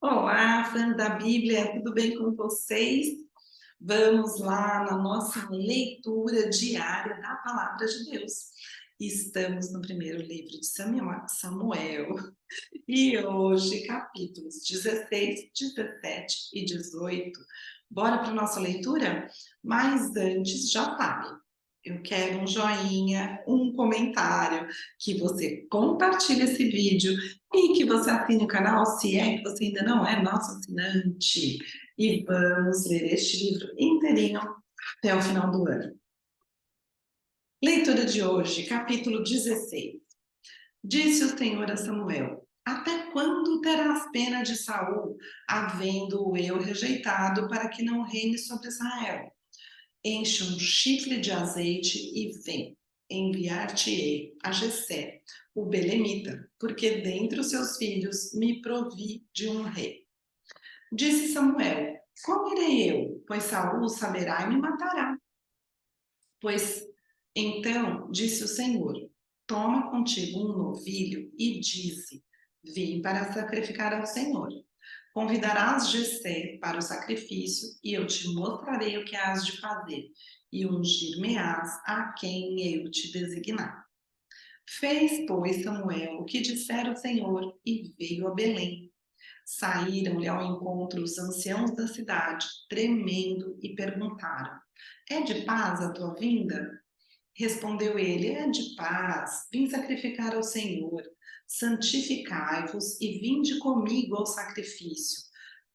Olá, fãs da Bíblia, tudo bem com vocês? Vamos lá na nossa leitura diária da Palavra de Deus. Estamos no primeiro livro de Samuel e hoje capítulos 16, 17 e 18. Bora para a nossa leitura? Mas antes, já sabe, eu quero um joinha, um comentário, que você compartilhe esse vídeo e que você assine o canal, se é que você ainda não é nosso assinante. E vamos ler este livro inteirinho até o final do ano. Leitura de hoje, capítulo 16. Disse o Senhor a Samuel: até quando terás pena de Saul, havendo-o eu rejeitado, para que não reine sobre Israel? Enche um chifre de azeite e vem. Enviar-te-ei a Jessé, o belemita, porque dentre os seus filhos me provi de um rei. Disse Samuel: como irei eu? Pois Saul saberá e me matará. Pois então disse o Senhor: toma contigo um novilho e dize: vim para sacrificar ao Senhor. Convidarás Jessé para o sacrifício e eu te mostrarei o que hás de fazer e ungir-me-ás a quem eu te designar. Fez, pois, Samuel o que dissera o Senhor e veio a Belém. Saíram-lhe ao encontro os anciãos da cidade, tremendo, e perguntaram: é de paz a tua vinda? Respondeu ele: é de paz, vim sacrificar ao Senhor. Santificai-vos e vinde comigo ao sacrifício.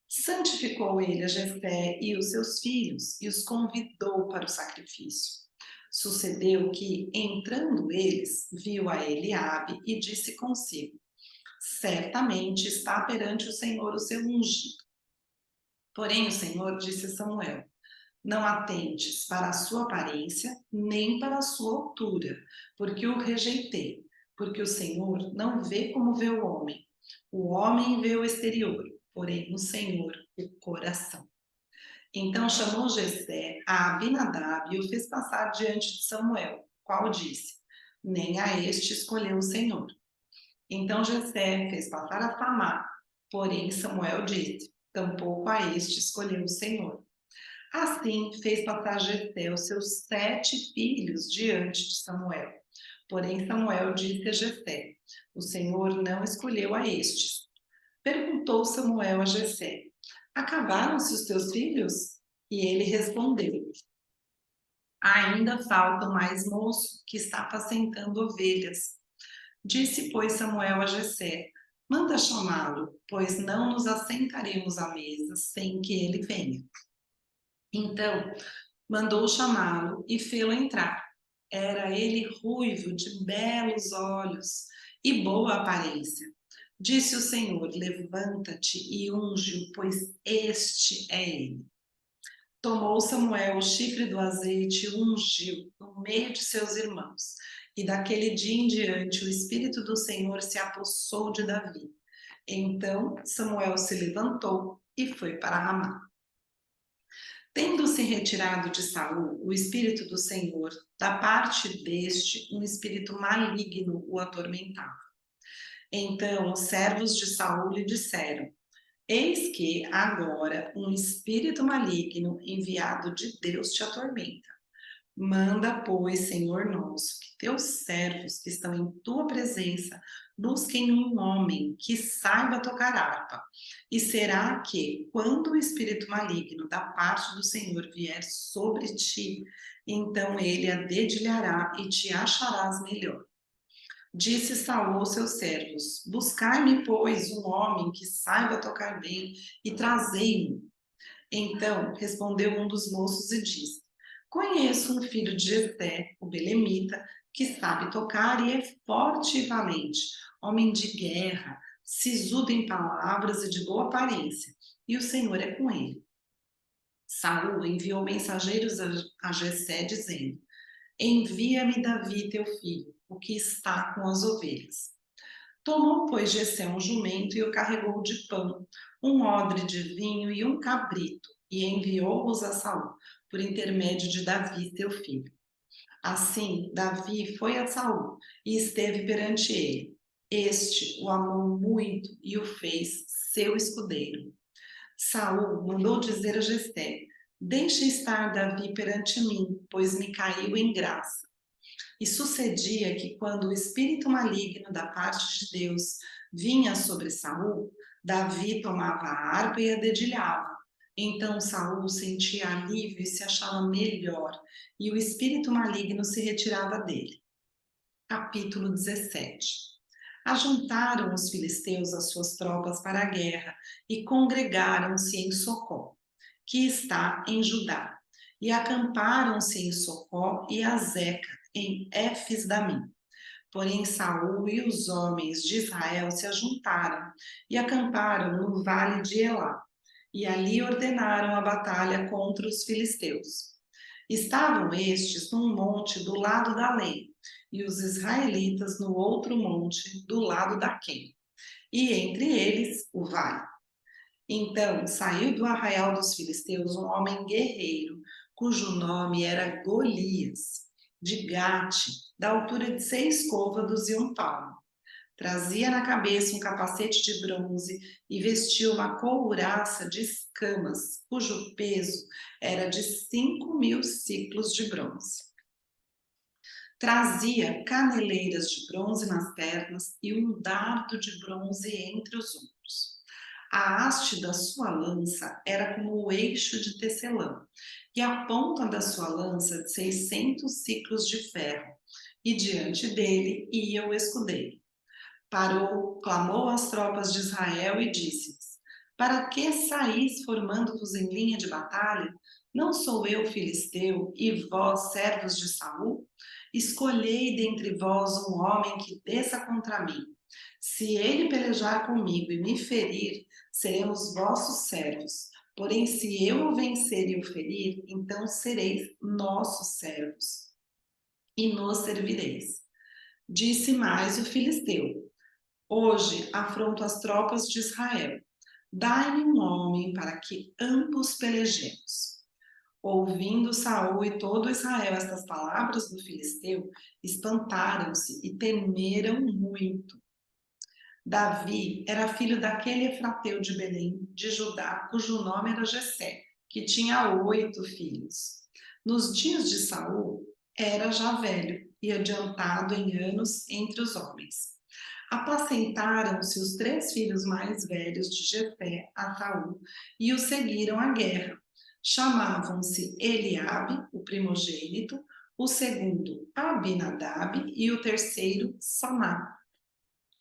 Santificou ele a Jessé e os seus filhos e os convidou para o sacrifício. Sucedeu que, entrando eles, viu a Eliabe e disse consigo: certamente está perante o Senhor o seu ungido. Porém o Senhor disse a Samuel: não atentes para a sua aparência, nem para a sua altura, porque o rejeitei. Porque o Senhor não vê como vê o homem. O homem vê o exterior, porém o Senhor o coração. Então chamou Jessé a Abinadab e o fez passar diante de Samuel, qual disse: nem a este escolheu o Senhor. Então Jessé fez passar a Samá, porém Samuel disse: tampouco a este escolheu o Senhor. Assim fez passar Jessé os seus 7 filhos diante de Samuel. Porém Samuel disse a Jessé: o Senhor não escolheu a estes. Perguntou Samuel a Jessé: acabaram-se os teus filhos? E ele respondeu: ainda falta o mais moço, que está apacentando ovelhas. Disse, pois, Samuel a Jessé: manda chamá-lo, pois não nos assentaremos à mesa sem que ele venha. Então mandou chamá-lo e fê-lo entrar. Era ele ruivo, de belos olhos e boa aparência. Disse o Senhor: levanta-te e unge-o, pois este é ele. Tomou Samuel o chifre do azeite e o ungiu no meio de seus irmãos. E daquele dia em diante o Espírito do Senhor se apossou de Davi. Então Samuel se levantou e foi para Ramá. Tendo-se retirado de Saul o Espírito do Senhor, da parte deste um espírito maligno o atormentava. Então os servos de Saul lhe disseram: eis que agora um espírito maligno enviado de Deus te atormenta. Manda, pois, Senhor nosso, que teus servos que estão em tua presença busquem um homem que saiba tocar harpa. E será que, quando o espírito maligno da parte do Senhor vier sobre ti, então ele a dedilhará e te acharás melhor. Disse Saul aos seus servos: buscai-me, pois, um homem que saiba tocar bem e trazei-mo. Então respondeu um dos moços e disse: conheço um filho de Jessé, o belemita, que sabe tocar e é forte e valente, homem de guerra, sisudo em palavras e de boa aparência, e o Senhor é com ele. Saul enviou mensageiros a Jessé, dizendo: envia-me Davi, teu filho, o que está com as ovelhas. Tomou, pois, Jessé um jumento e o carregou de pão, um odre de vinho e um cabrito, e enviou-os a Saul, por intermédio de Davi, seu filho. Assim, Davi foi a Saul e esteve perante ele. Este o amou muito e o fez seu escudeiro. Saul mandou dizer a Jessé: deixe estar Davi perante mim, pois me caiu em graça. E sucedia que quando o espírito maligno da parte de Deus vinha sobre Saul, Davi tomava a harpa e a dedilhava. Então Saul sentia alívio e se achava melhor, e o espírito maligno se retirava dele. Capítulo 17. Ajuntaram os filisteus as suas tropas para a guerra e congregaram-se em Socó, que está em Judá, e acamparam-se em Socó e Azeca, em Éfes-Damim. Porém Saul e os homens de Israel se ajuntaram e acamparam no vale de Elá, e ali ordenaram a batalha contra os filisteus. Estavam estes num monte do lado da lei, e os israelitas no outro monte do lado da Quém, e entre eles o vale. Então saiu do arraial dos filisteus um homem guerreiro, cujo nome era Golias, de Gate, da altura de 6 côvados e 1 palmo. Trazia na cabeça um capacete de bronze e vestia uma couraça de escamas, cujo peso era de 5.000 siclos de bronze. Trazia caneleiras de bronze nas pernas e um dardo de bronze entre os ombros. A haste da sua lança era como o eixo de tecelã, e a ponta da sua lança de 600 siclos de ferro, e diante dele ia o escudeiro. Parou, clamou às tropas de Israel e disse-lhes: para que saís formando-vos em linha de batalha? Não sou eu filisteu e vós servos de Saul? Escolhei dentre vós um homem que desça contra mim. Se ele pelejar comigo e me ferir, seremos vossos servos. Porém, se eu o vencer e o ferir, então sereis nossos servos e nos servireis. Disse mais o filisteu: hoje afronto as tropas de Israel. Dai-me um homem para que ambos pelejemos. Ouvindo Saul e todo Israel estas palavras do filisteu, espantaram-se e temeram muito. Davi era filho daquele efrateu de Belém, de Judá, cujo nome era Jessé, que tinha 8 filhos. Nos dias de Saul, era já velho e adiantado em anos entre os homens. Apacentaram-se os 3 filhos mais velhos de Jessé a Saul e o seguiram à guerra. Chamavam-se Eliabe, o primogênito, o segundo Abinadab e o terceiro Samá.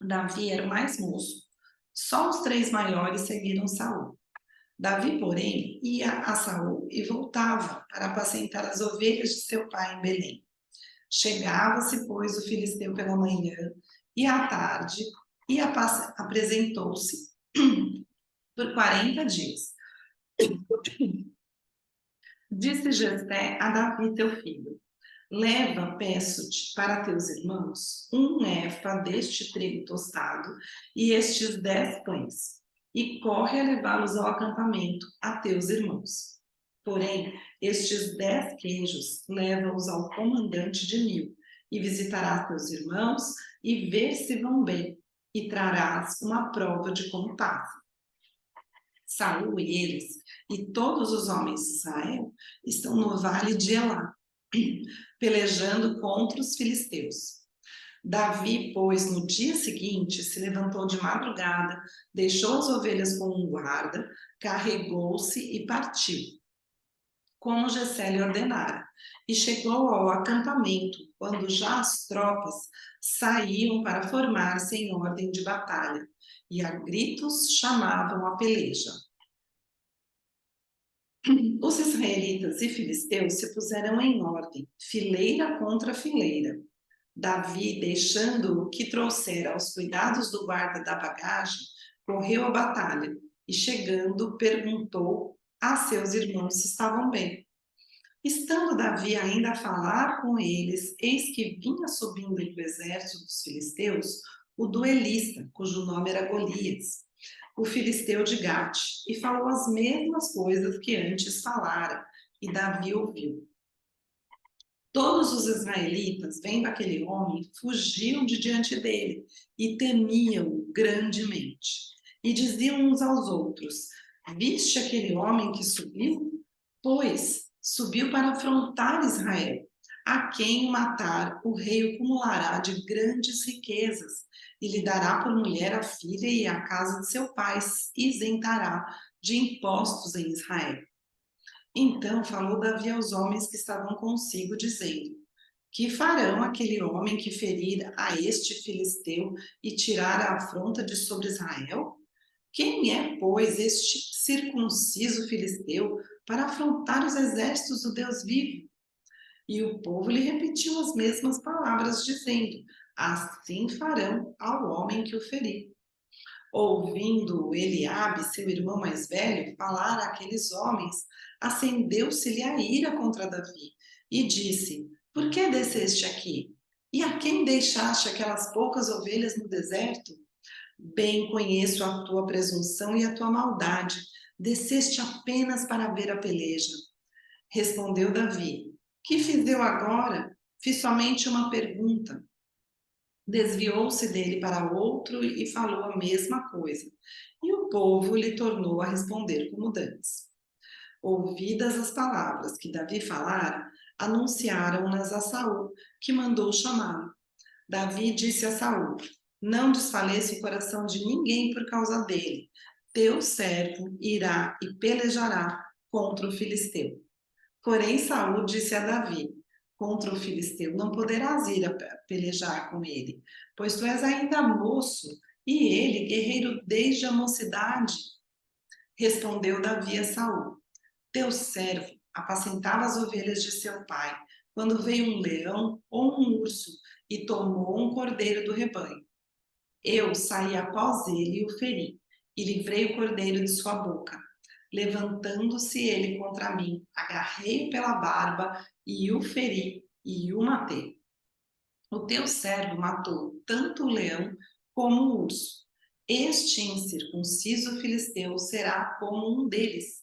Davi era o mais moço. Só os 3 maiores seguiram Saul. Davi, porém, ia a Saul e voltava para apacentar as ovelhas de seu pai em Belém. Chegava-se, pois, o filisteu pela manhã e à tarde e apresentou-se por 40 dias. Disse Jessé a Davi, teu filho: leva, peço-te, para teus irmãos, 1 efa deste trigo tostado e estes 10 pães, e corre a levá-los ao acampamento, a teus irmãos. Porém, estes 10 queijos leva-os ao comandante de 1000, e visitarás teus irmãos, e vê se vão bem, e trarás uma prova de como passa. Saul e eles, e todos os homens de Israel, estão no vale de Elá, pelejando contra os filisteus. Davi, pois, no dia seguinte, se levantou de madrugada, deixou as ovelhas com um guarda, carregou-se e partiu, como Jessé lhe ordenara, e chegou ao acampamento, quando já as tropas saíam para formar-se em ordem de batalha, e a gritos chamavam a peleja. Os israelitas e filisteus se puseram em ordem, fileira contra fileira. Davi, deixando-o que trouxera aos cuidados do guarda da bagagem, correu à batalha e, chegando, perguntou a seus irmãos se estavam bem. Estando Davi ainda a falar com eles, eis que vinha subindo do exército dos filisteus o duelista, cujo nome era Golias, o filisteu de Gate, e falou as mesmas coisas que antes falara, e Davi ouviu. Todos os israelitas, vendo aquele homem, fugiam de diante dele e temiam-o grandemente. e diziam uns aos outros: Viste aquele homem que subiu? Pois subiu para afrontar Israel. A quem o matar, o rei o acumulará de grandes riquezas e lhe dará por mulher a filha e a casa de seu pai, isentará de impostos em Israel. Então falou Davi aos homens que estavam consigo, dizendo: Que farão aquele homem que ferir a este filisteu e tirar a afronta de sobre Israel? Quem é, pois, este circunciso filisteu para afrontar os exércitos do Deus vivo? E o povo lhe repetiu as mesmas palavras, dizendo: Assim farão ao homem que o ferir. Ouvindo Eliabe, seu irmão mais velho, falar àqueles homens, acendeu-se-lhe a ira contra Davi e disse: Por que desceste aqui? E a quem deixaste aquelas poucas ovelhas no deserto? Bem conheço a tua presunção e a tua maldade. Desceste apenas para ver a peleja. Respondeu Davi: Que fiz eu agora? Fiz somente uma pergunta. Desviou-se dele para outro e falou a mesma coisa. E o povo lhe tornou a responder como dantes. Ouvidas as palavras que Davi falara, anunciaram-nas a Saul, que mandou chamá-lo. Davi disse a Saul: Não desfaleça o coração de ninguém por causa dele. Teu servo irá e pelejará contra o filisteu. Porém, Saul disse a Davi: Contra o filisteu não poderás ir a pelejar com ele, pois tu és ainda moço, e ele guerreiro desde a mocidade. Respondeu Davi a Saul: Teu servo apacentava as ovelhas de seu pai, quando veio um leão ou um urso e tomou um cordeiro do rebanho. Eu saí após ele e o feri, e livrei o cordeiro de sua boca. Levantando-se ele contra mim, agarrei-o pela barba e o feri e o matei. O teu servo matou tanto o leão como o urso. Este incircunciso filisteu será como um deles,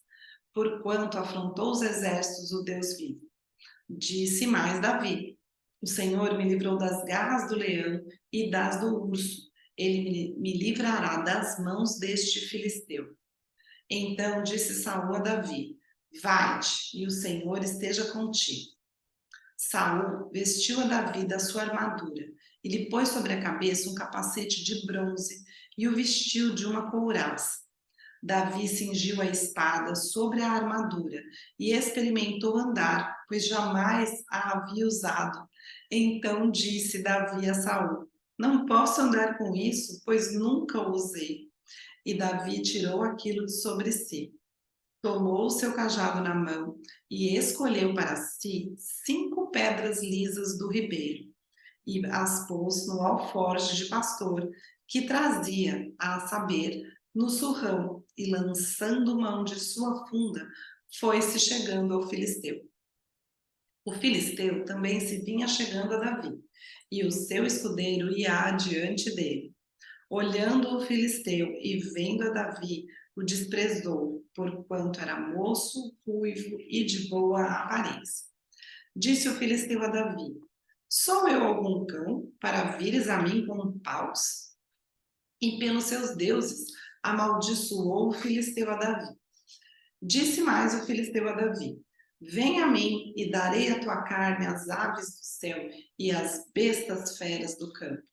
porquanto afrontou os exércitos do Deus vivo. Disse mais Davi: O Senhor me livrou das garras do leão e das do urso. Ele me livrará das mãos deste filisteu. Então disse Saul a Davi: Vai-te, e o Senhor esteja contigo. Saul vestiu a Davi da sua armadura e lhe pôs sobre a cabeça um capacete de bronze e o vestiu de uma couraça. Davi cingiu a espada sobre a armadura e experimentou andar, pois jamais a havia usado. Então disse Davi a Saul: Não posso andar com isso, pois nunca o usei. E Davi tirou aquilo de sobre si, tomou o seu cajado na mão e escolheu para si 5 pedras lisas do ribeiro e as pôs no alforje de pastor que trazia, a saber, no surrão, e lançando mão de sua funda, foi-se chegando ao filisteu. O filisteu também se vinha chegando a Davi, e o seu escudeiro ia adiante dele. Olhando o filisteu e vendo a Davi, o desprezou, porquanto era moço, ruivo e de boa aparência. Disse o filisteu a Davi: Sou eu algum cão para vires a mim com paus? E pelos seus deuses amaldiçoou o filisteu a Davi. Disse mais o filisteu a Davi: Vem a mim e darei a tua carne às aves do céu e às bestas feras do campo.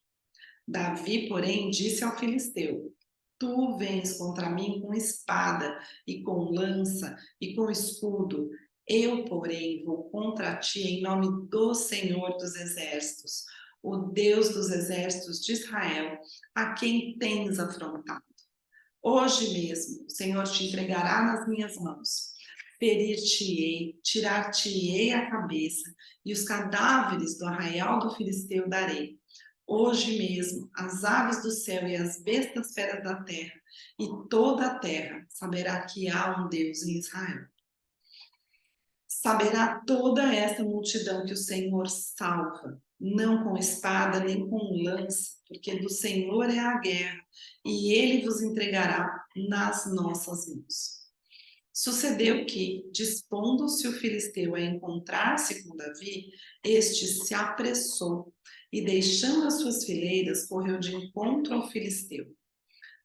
Davi, porém, disse ao filisteu: Tu vens contra mim com espada e com lança e com escudo. Eu, porém, vou contra ti em nome do Senhor dos Exércitos, o Deus dos exércitos de Israel, a quem tens afrontado. Hoje mesmo o Senhor te entregará nas minhas mãos. Ferir-te-ei, tirar-te-ei a cabeça, e os cadáveres do arraial do filisteu darei. Hoje mesmo as aves do céu e as bestas feras da terra, e toda a terra saberá que há um Deus em Israel. Saberá toda esta multidão que o Senhor salva, não com espada nem com lança, porque do Senhor é a guerra, e ele vos entregará nas nossas mãos. Sucedeu que, dispondo-se o filisteu a encontrar-se com Davi, este se apressou e, deixando as suas fileiras, correu de encontro ao filisteu.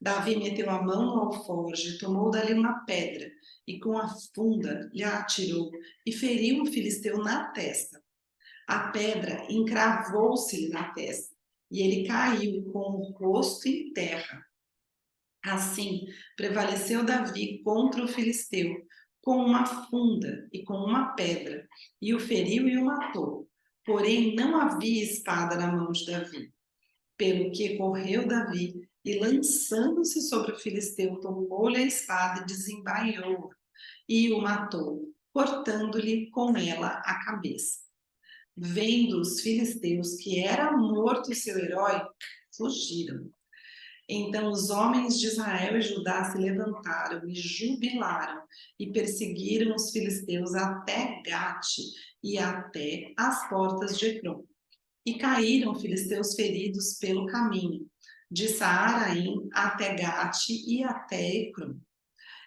Davi meteu a mão no alforje, tomou dali uma pedra e com a funda lhe atirou e feriu o filisteu na testa. A pedra encravou-se-lhe na testa e ele caiu com o rosto em terra. Assim, prevaleceu Davi contra o filisteu, com uma funda e com uma pedra, e o feriu e o matou. Porém, não havia espada na mão de Davi. Pelo que correu Davi, e lançando-se sobre o filisteu, tomou-lhe a espada e desembainhou-a, e o matou, cortando-lhe com ela a cabeça. Vendo os filisteus que era morto seu herói, fugiram. Então os homens de Israel e Judá se levantaram e jubilaram e perseguiram os filisteus até Gate e até as portas de Ecrom. E caíram filisteus feridos pelo caminho, de Saaraim até Gate e até Ecrom.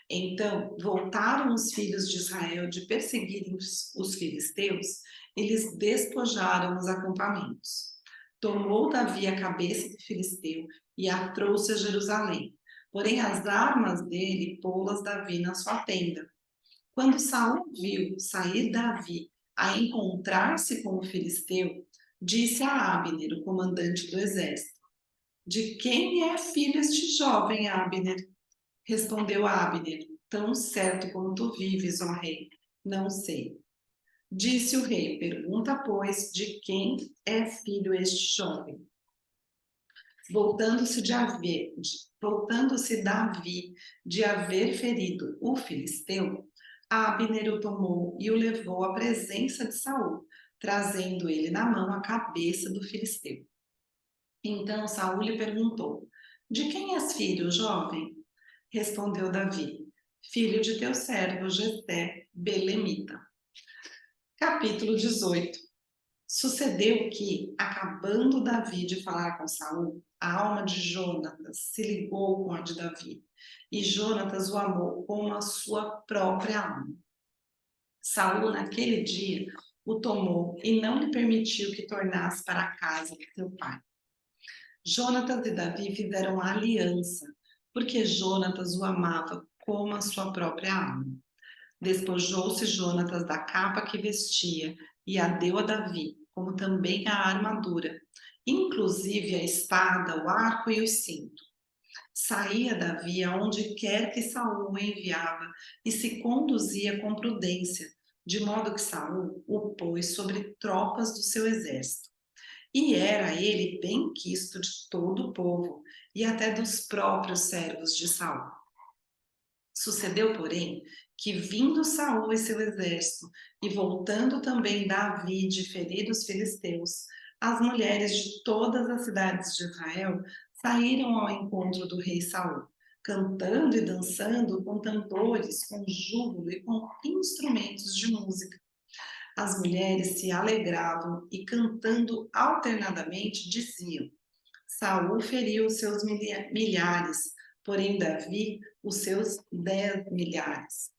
Então voltaram os filhos de Israel de perseguirem os filisteus, e lhes despojaram os acampamentos. Tomou Davi a cabeça do filisteu e a trouxe a Jerusalém. Porém as armas dele pô-las Davi na sua tenda. Quando Saul viu sair Davi a encontrar-se com o filisteu, disse a Abner, o comandante do exército: De quem é filho este jovem, Abner? Respondeu Abner: Tão certo como tu vives, ó rei, não sei. Disse o rei: Pergunta, pois, de quem é filho este jovem? Voltando-se Davi de haver ferido o filisteu, Abner o tomou e o levou à presença de Saul, trazendo ele na mão a cabeça do filisteu. Então Saul lhe perguntou: De quem és filho, jovem? Respondeu Davi: Filho de teu servo Jessé, belemita. Capítulo 18. Sucedeu que, acabando Davi de falar com Saul, a alma de Jonatas se ligou com a de Davi, e Jonatas o amou como a sua própria alma. Saul, naquele dia, o tomou e não lhe permitiu que tornasse para a casa de seu pai. Jonatas e Davi fizeram aliança, porque Jonatas o amava como a sua própria alma. Despojou-se Jonatas da capa que vestia e a deu a Davi, como também a armadura, inclusive a espada, o arco e o cinto. Saía Davi aonde quer que Saul o enviava e se conduzia com prudência, de modo que Saul o pôs sobre tropas do seu exército. E era ele bem quisto de todo o povo e até dos próprios servos de Saul. Sucedeu, porém, que vindo Saul e seu exército, e voltando também Davi de ferir os filisteus, as mulheres de todas as cidades de Israel saíram ao encontro do rei Saul, cantando e dançando com tambores, com júbilo e com instrumentos de música. As mulheres se alegravam e, cantando alternadamente, diziam: Saul feriu os seus milhares, porém Davi os seus 10 milhares.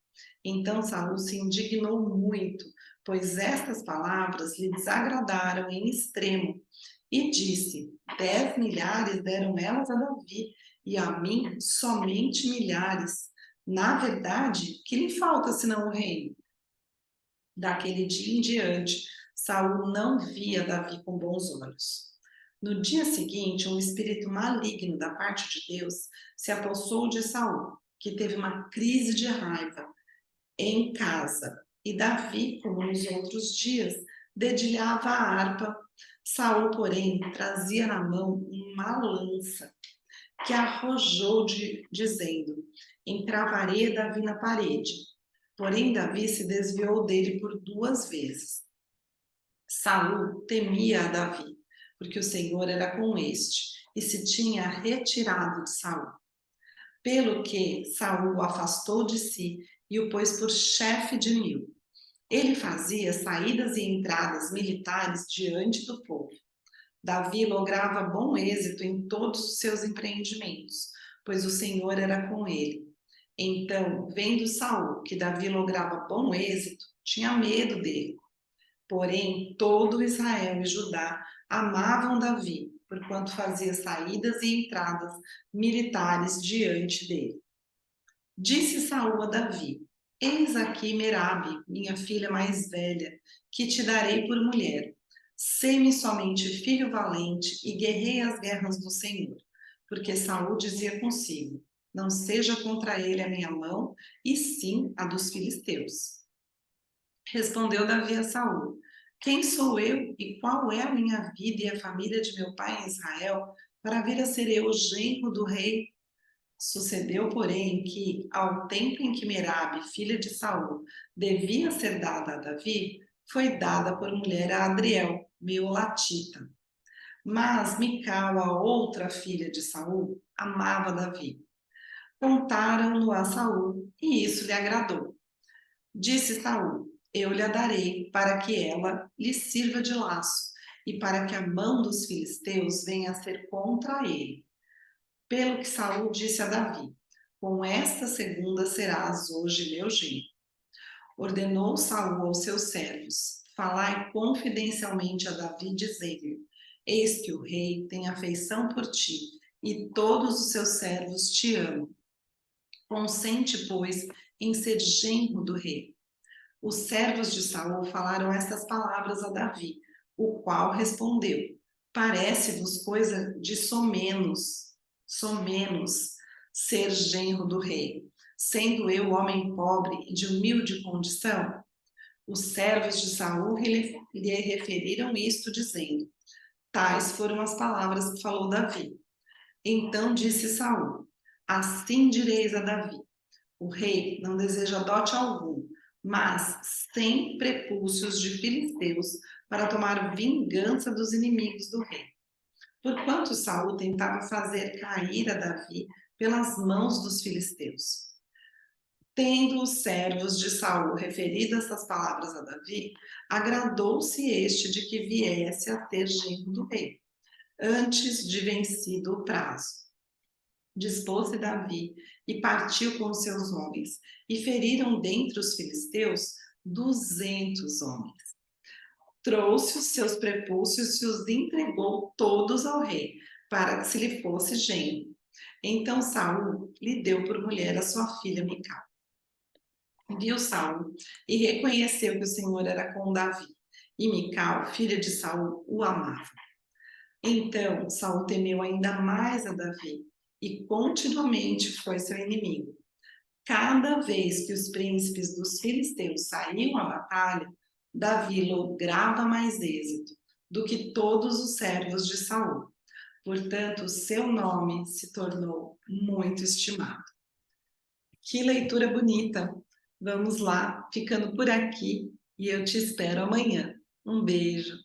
Então Saul se indignou muito, pois estas palavras lhe desagradaram em extremo, e disse: 10 milhares deram elas a Davi, e a mim somente milhares. Na verdade, que lhe falta senão o reino? Daquele dia em diante, Saul não via Davi com bons olhos. No dia seguinte, um espírito maligno da parte de Deus se apossou de Saul, que teve uma crise de raiva em casa. E Davi, como nos outros dias, dedilhava a harpa. Saul, porém, trazia na mão uma lança que arrojou dizendo: Encravarei Davi na parede. Porém, Davi se desviou dele por 2 vezes. Saul temia a Davi, porque o Senhor era com este, e se tinha retirado de Saul. Pelo que Saul o afastou de si e o pôs por chefe de 1000. Ele fazia saídas e entradas militares diante do povo. Davi lograva bom êxito em todos os seus empreendimentos, pois o Senhor era com ele. Então, vendo Saul que Davi lograva bom êxito, tinha medo dele. Porém, todo Israel e Judá amavam Davi, porquanto fazia saídas e entradas militares diante dele. Disse Saul a Davi: Eis aqui Merabe, minha filha mais velha, que te darei por mulher. Sê-me somente filho valente e guerreia as guerras do Senhor. Porque Saul dizia consigo: Não seja contra ele a minha mão, e sim a dos filisteus. Respondeu Davi a Saul: Quem sou eu e qual é a minha vida e a família de meu pai em Israel para vir a ser eu o genro do rei? Sucedeu, porém, que, ao tempo em que Merabe, filha de Saul, devia ser dada a Davi, foi dada por mulher a Adriel, meolatita. Mas Mical, a outra filha de Saul, amava Davi. Contaram-no a Saul, e isso lhe agradou. Disse Saul: Eu lhe a darei, para que ela lhe sirva de laço, e para que a mão dos filisteus venha a ser contra ele. Pelo que Saul disse a Davi: Com esta segunda serás hoje meu genro. Ordenou Saul aos seus servos: Falai confidencialmente a Davi, dizendo: Eis que o rei tem afeição por ti, e todos os seus servos te amam. Consente, pois, em ser genro do rei. Os servos de Saul falaram estas palavras a Davi, o qual respondeu: Parece-vos coisa de somenos ser genro do rei, sendo eu homem pobre e de humilde condição? Os servos de Saul lhe referiram isto, dizendo: Tais foram as palavras que falou Davi. Então disse Saul: Assim direis a Davi: O rei não deseja dote algum, mas 100 prepúcios de filisteus para tomar vingança dos inimigos do rei. Porquanto Saul tentava fazer cair a Davi pelas mãos dos filisteus. Tendo os servos de Saul referido essas palavras a Davi, agradou-se este de que viesse a ter genro do rei, antes de vencido o prazo. Dispôs-se Davi e partiu com os seus homens, e feriram dentre os filisteus 200 homens. Trouxe os seus prepúcios e os entregou todos ao rei, para que se lhe fosse genro. Então Saul lhe deu por mulher a sua filha Mical. Viu Saul e reconheceu que o Senhor era com Davi, e Mical, filha de Saul, o amava. Então Saul temeu ainda mais a Davi, e continuamente foi seu inimigo. Cada vez que os príncipes dos filisteus saíam à batalha, Davi lograva mais êxito do que todos os servos de Saul. Portanto, seu nome se tornou muito estimado. Que leitura bonita! Vamos lá, ficando por aqui e eu te espero amanhã. Um beijo!